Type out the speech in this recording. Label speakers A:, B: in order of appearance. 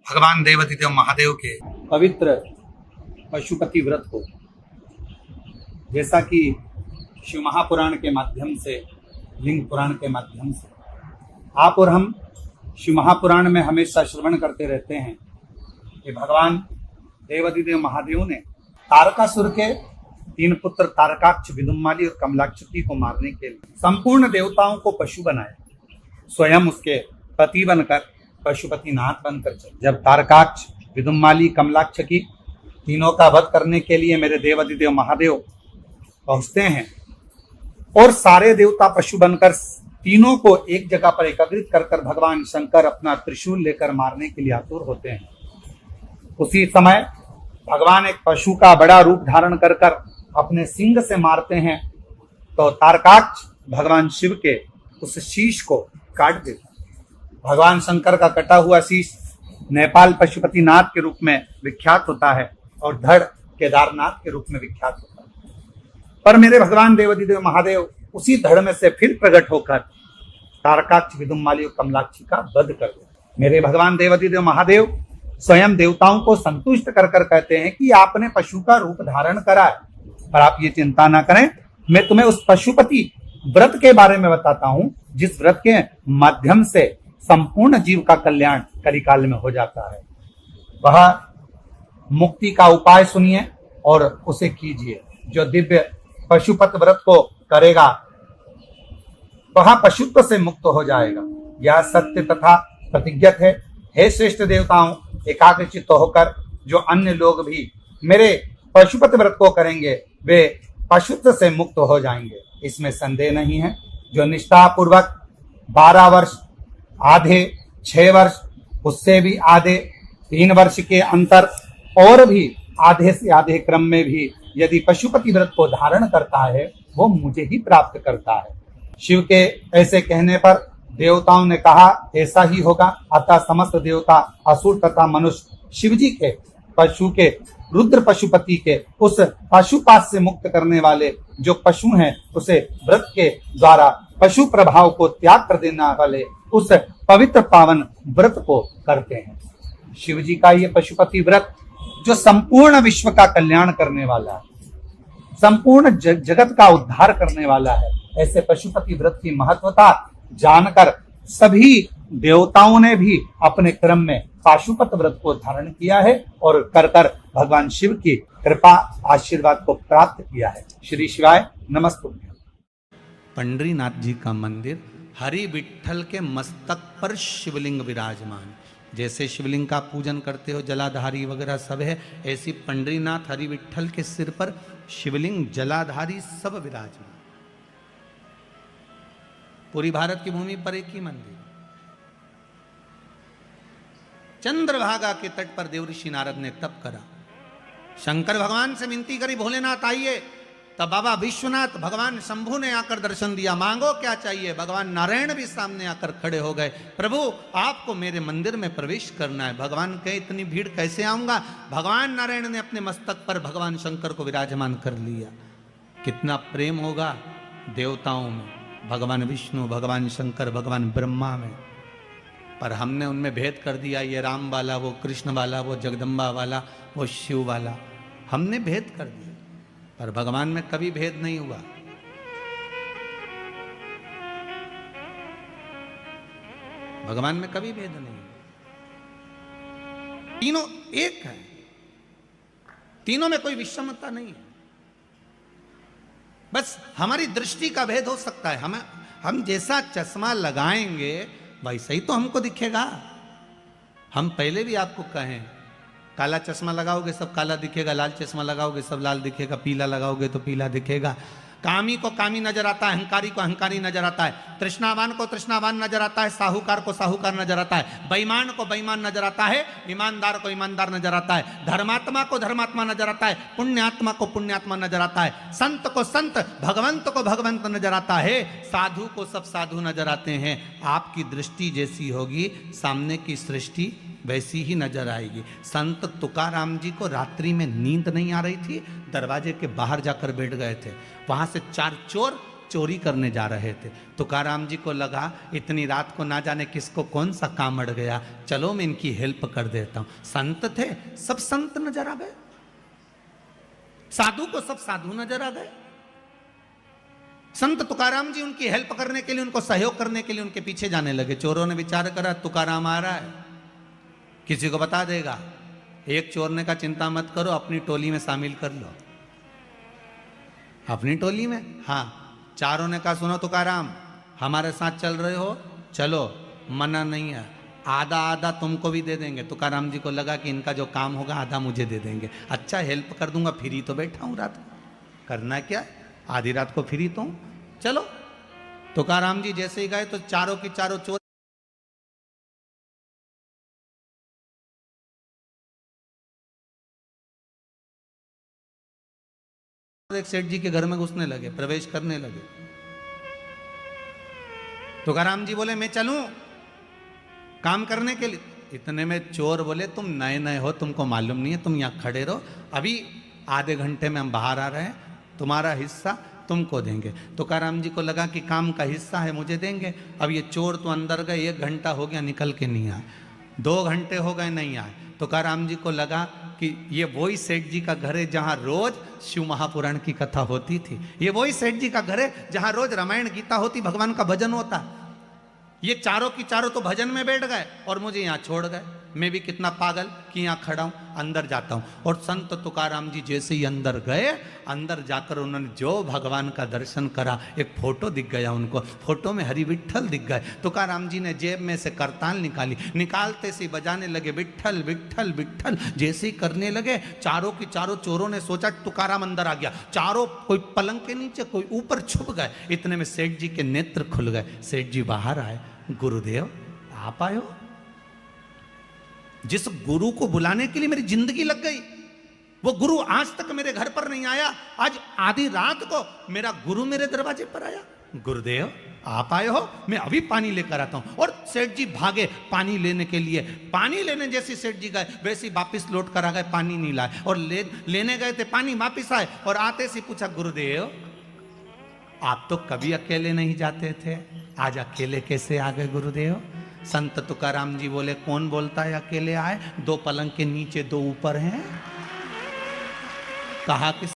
A: भगवान देवाधिदेव महादेव के पवित्र पशुपति व्रत को, जैसा कि शिव महापुराण के माध्यम से, लिंग पुराण के माध्यम से आप और हम शिव महापुराण में हमेशा श्रवण करते रहते हैं कि भगवान देवाधिदेव महादेव ने तारकासुर के 3 पुत्र तारकाक्ष, विदुम्माली और कमलाक्षकी को मारने के लिए संपूर्ण देवताओं को पशु बनाया, स्वयं उसके पति बनकर पशुपतिनाथ बनकर चले। जब तारकाक्ष, विदुम्माली, कमलाक्षकी तीनों का वध करने के लिए मेरे देवाधिदेव महादेव पहुंचते हैं और सारे देवता पशु बनकर तीनों को एक जगह पर एकत्रित कर भगवान शंकर अपना त्रिशूल लेकर मारने के लिए आतुर होते हैं। उसी समय भगवान एक पशु का बड़ा रूप धारण कर अपने सिंग से मारते हैं तो तारकाक्ष भगवान शिव के उस शीश को काट देता। भगवान शंकर का कटा हुआ शीश नेपाल पशुपतिनाथ के रूप में विख्यात होता है और धड़ केदारनाथ के रूप में विख्यात होता है। पर मेरे भगवान देवाधिदेव महादेव उसी धड़ में से फिर प्रकट होकर तारकाक्ष, विदुम्माली और कमलाक्षी का वध कर देते। मेरे भगवान देवाधिदेव महादेव स्वयं देवताओं को संतुष्ट कर कहते हैं कि आपने पशु का रूप धारण करा है, पर आप ये चिंता ना करें, मैं तुम्हें उस पशुपति व्रत के बारे में बताता हूं जिस व्रत के माध्यम से संपूर्ण जीव का कल्याण कलिकाल में हो जाता है। वह मुक्ति का उपाय सुनिए और उसे कीजिए। जो दिव्य पशुपत व्रत को करेगा वह पशुत्व से मुक्त हो जाएगा। यह सत्य तथा प्रतिज्ञत है। हे श्रेष्ठ देवताओं, एकाग्रचित्त होकर जो अन्य लोग भी मेरे पशुपत व्रत को करेंगे वे पशुत्व से मुक्त हो जाएंगे, इसमें संदेह नहीं है। जो निष्ठा पूर्वक 12 वर्ष, आधे 6 वर्ष, उससे भी आधे 3 वर्ष के अंतर और भी आधे से आधे क्रम में भी यदि पशुपति व्रत को धारण करता है वो मुझे ही प्राप्त करता है। शिव के ऐसे कहने पर देवताओं ने कहा ऐसा ही होगा। अतः समस्त देवता, असुर तथा मनुष्य शिवजी के पशु के, रुद्र पशुपति के उस पशुपात से मुक्त करने वाले जो पशु हैं उसे व्रत के द्वारा पशु प्रभाव को त्याग कर देने वाले उस पवित्र पावन व्रत को करते हैं। शिव जी का ये पशुपति व्रत जो संपूर्ण विश्व का कल्याण करने वाला है, संपूर्ण जगत का उद्धार करने वाला है, ऐसे पशुपति व्रत की महत्वता जानकर सभी देवताओं ने भी अपने क्रम में पाशुपत व्रत को धारण किया है और कर भगवान शिव की कृपा आशीर्वाद को प्राप्त किया है। श्री शिवाय नमस्तुभ्यं।
B: पंडरीनाथ जी का मंदिर, हरि विठ्ठल के मस्तक पर शिवलिंग विराजमान। जैसे शिवलिंग का पूजन करते हो जलाधारी वगैरह सब है, ऐसी पंडरीनाथ हरि विठ्ठल के सिर पर शिवलिंग, जलाधारी सब विराजमान। पूरी भारत की भूमि पर एक ही मंदिर। चंद्रभागा के तट पर देवऋषि नारद ने तप करा। शंकर भगवान से विनती करी, भोलेनाथ आइए। तब बाबा विश्वनाथ, भगवान शंभु ने आकर दर्शन दिया, मांगो क्या चाहिए। भगवान नारायण भी सामने आकर खड़े हो गए, प्रभु आपको मेरे मंदिर में प्रवेश करना है। भगवान कहे इतनी भीड़ कैसे आऊंगा। भगवान नारायण ने अपने मस्तक पर भगवान शंकर को विराजमान कर लिया। कितना प्रेम होगा देवताओं में, भगवान विष्णु, भगवान शंकर, भगवान ब्रह्मा में। पर हमने उनमें भेद कर दिया, ये राम वाला, वो कृष्ण वाला, वो जगदम्बा वाला, वो शिव वाला, हमने भेद कर दिया। पर भगवान में कभी भेद नहीं हुआ। भगवान में कभी भेद नहीं, तीनों एक है, तीनों में कोई विषमता नहीं है। बस हमारी दृष्टि का भेद हो सकता है। हम जैसा चश्मा लगाएंगे वैसा ही तो हमको दिखेगा। हम पहले भी आपको कहें, काला चश्मा लगाओगे सब काला दिखेगा, लाल चश्मा लगाओगे सब लाल दिखेगा, पीला लगाओगे तो पीला दिखेगा। कामी को कामी नजर आता है, अहंकारी को अहंकारी नजर आता है, तृष्णावान को तृष्णावान नजर आता है, साहूकार को साहूकार नजर आता है, बेईमान को बेईमान नजर आता है, ईमानदार को ईमानदार नजर आता है, धर्मात्मा को धर्मात्मा नजर आता है, पुण्यात्मा को पुण्यात्मा नजर आता है, संत को संत, भगवंत को भगवंत नजर आता है, साधु को सब साधु नजर आते हैं। आपकी दृष्टि जैसी होगी सामने की सृष्टि वैसी ही नजर आएगी। संत तुकाराम जी को रात्रि में नींद नहीं आ रही थी, दरवाजे के बाहर जाकर बैठ गए थे। वहां से 4 चोर चोरी करने जा रहे थे। तुकाराम जी को लगा इतनी रात को ना जाने किसको कौन सा काम अड़ गया, चलो मैं इनकी हेल्प कर देता हूं। संत थे, सब संत नजर आ गए, साधु को सब साधु नजर आ गए। संत तुकाराम जी उनकी हेल्प करने के लिए, उनको सहयोग करने के लिए उनके पीछे जाने लगे। चोरों ने विचार करा तुकाराम आ रहा है, किसी को बता देगा। एक चोर ने कहा चिंता मत करो, अपनी टोली में शामिल कर लो। अपनी टोली में? हाँ। चारों ने कहा सुनो तुकाराम, हमारे साथ चल रहे हो, चलो, मना नहीं है, आधा आधा तुमको भी दे देंगे। तुकाराम जी को लगा कि इनका जो काम होगा आधा मुझे दे देंगे। अच्छा, हेल्प कर दूंगा, फ्री तो बैठा हूं रात को, करना क्या है, आधी रात को फ्री तो हूं, चलो। तुकाराम जी जैसे ही गए तो चारों की चारों चोर एक सेठ जी के घर में घुसने लगे, प्रवेश करने लगे। तुकाराम जी बोले मैं चलूं काम करने के लिए। इतने में चोर बोले तुम नए नए हो, तुमको मालूम नहीं है, तुम यहां खड़े रहो, अभी आधे घंटे में हम बाहर आ रहे हैं, तुम्हारा हिस्सा तुमको देंगे। तुकाराम जी को लगा कि काम का हिस्सा है, मुझे देंगे। अब ये चोर तो अंदर गए, 1 घंटा हो गया निकल के नहीं आए, 2 घंटे हो गए नहीं आए। तुकाराम जी को लगा कि ये वही सेठ जी का घर है जहां रोज शिव महापुराण की कथा होती थी, ये वही सेठ जी का घर है जहां रोज रामायण गीता होती, भगवान का भजन होता। ये चारों की चारों तो भजन में बैठ गए और मुझे यहाँ छोड़ गए। मैं भी कितना पागल कि यहाँ खड़ा हूँ, अंदर जाता हूँ। और संत तुकाराम जी जैसे ही अंदर गए, अंदर जाकर उन्होंने जो भगवान का दर्शन करा, एक फोटो दिख गया उनको, फोटो में हरि विठ्ठल दिख गए। तुकाराम जी ने जेब में से करताल निकाली, निकालते से बजाने लगे विठ्ठल विठ्ठल विठ्ठल। जैसे ही करने लगे, चारों की चारों चोरों ने सोचा तुकाराम अंदर आ गया, चारों कोई पलंग के नीचे कोई ऊपर छुप गए। इतने में सेठ जी के नेत्र खुल गए, सेठ जी बाहर आए, गुरुदेव आप आए हो। जिस गुरु को बुलाने के लिए मेरी जिंदगी लग गई, वो गुरु आज तक मेरे घर पर नहीं आया, आज आधी रात को मेरा गुरु मेरे दरवाजे पर आया। गुरुदेव आप आए हो, मैं अभी पानी लेकर आता हूं। और सेठ जी भागे पानी लेने के लिए। पानी लेने जैसे सेठ जी गए, वैसे वापिस लौट कर आ गए, पानी नहीं लाए। और लेने गए थे पानी, वापिस आए और आते से पूछा गुरुदेव आप तो कभी अकेले नहीं जाते थे, आज अकेले कैसे आ गए गुरुदेव। संत तुकाराम जी बोले कौन बोलता है अकेले आए, 2 पलंग के नीचे 2 ऊपर हैं। कहा कि